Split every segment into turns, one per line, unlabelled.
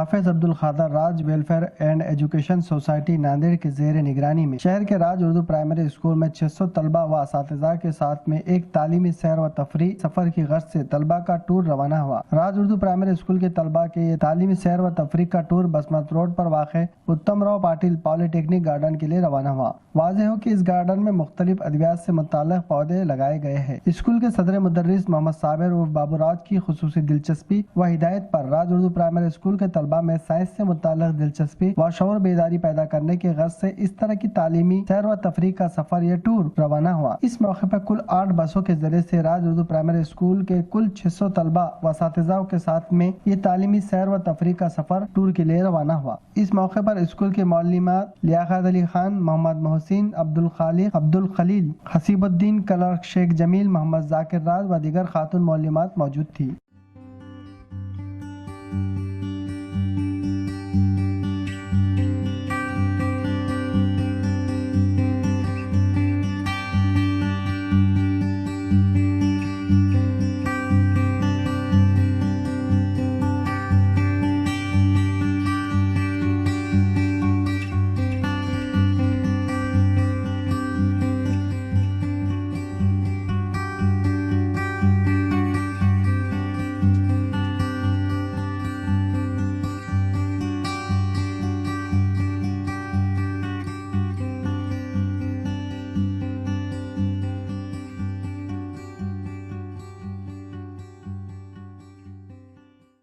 Hafiz Abdul Khadar Raj welfare and education society Nanded के जेर निगरानी में शहर के राज उर्दू प्राइमरी स्कूल में 600 तलबा व असातिज़ा के साथ में एक तालीमी सैर व तफरी सफर की गर्ज से तलबा का टूर रवाना हुआ। राज उर्दू प्राइमरी स्कूल के तलबा के ये तालीमी सैर व तफरी का टूर बसमत रोड पर वाक़ उत्तमराव पाटिल पॉलिटेक्निक गार्डन के लिए रवाना हुआ। वाज़ेह हो कि इस गार्डन में मुख्तलिफ अद्वियात से मुताल्लिक़ पौधे लगाए गए हैं। स्कूल के सदर मुदर्रिस मोहम्मद साबिर उर्फ बाबूराज की खुसूसी दिलचस्पी व हिदायत पर राज उर्दू प्राइमरी स्कूल के तलबा में साइंस से मुताल्लिक़ दिलचस्पी व शऊर बेदारी पैदा करने के गर्ज से इस तरह की तालीमी सैर व तफरीक का सफर या टूर रवाना हुआ। इस मौके पर कुल 8 बसों के जरिए से राज उर्दू प्राइमरी स्कूल के कुल 600 तलबा व असातिज़ा के साथ में ये तालीमी सैर व तफरीक का सफर टूर के लिए रवाना हुआ। इस मौके पर स्कूल के मौलिमात लियाकत अली खान, मोहम्मद मोहसिन, अब्दुल खालिक, अब्दुल खलील, हसीबुद्दीन, क्लर्क शेख जमील, मोहम्मद जाकिर राज व दीगर खातून मौलिमात मौजूद थी।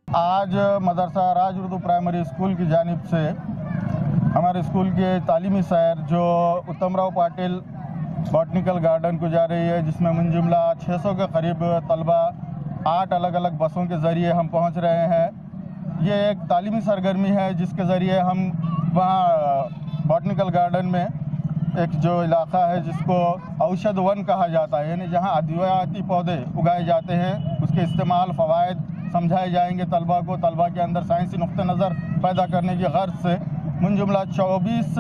आज मदरसा राज उर्दू प्राइमरी स्कूल की जानिब से हमारे स्कूल के तालीमी सैर जो उत्तमराव पाटिल बॉटनिकल गार्डन को जा रही है, जिसमें मुंजुमला 600 के करीब तलबा 8 अलग अलग बसों के ज़रिए हम पहुंच रहे हैं। ये एक तालीमी सरगर्मी है जिसके ज़रिए हम वहाँ बॉटनिकल गार्डन में एक जो इलाक़ा है जिसको औषध वन कहा जाता है, यानी जहाँ अद्वियाती पौधे उगाए जाते हैं, उसके इस्तेमाल फ़वाइद समझाए जाएंगे तलबा को। तलबा के अंदर साइंसी नुक्ते नज़र पैदा करने की गर्ज से मुंजुमला 24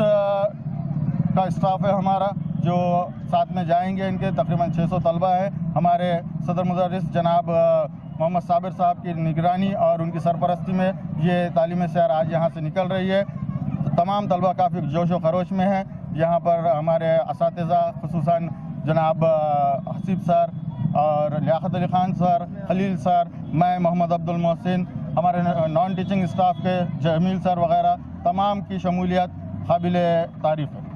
का स्टाफ है हमारा जो साथ में जाएंगे। इनके तकरीबन 600 तलबा है। हमारे सदर मुदर्रिस जनाब मोहम्मद साबिर साहब की निगरानी और उनकी सरपरस्ती में ये तालीमी सैर आज यहाँ से निकल रही है। तमाम तलबा काफ़ी जोश व खरोश में है। यहाँ पर हमारे असातिज़ा खुसूसन जनाब हसीब सर और लियाकत अली खान सर, खलील सर, मैं मोहम्मद अब्दुल मोहसिन, हमारे नॉन टीचिंग स्टाफ के जमील सर वगैरह, तमाम की शमूलियत काबिल तारीफ़ है।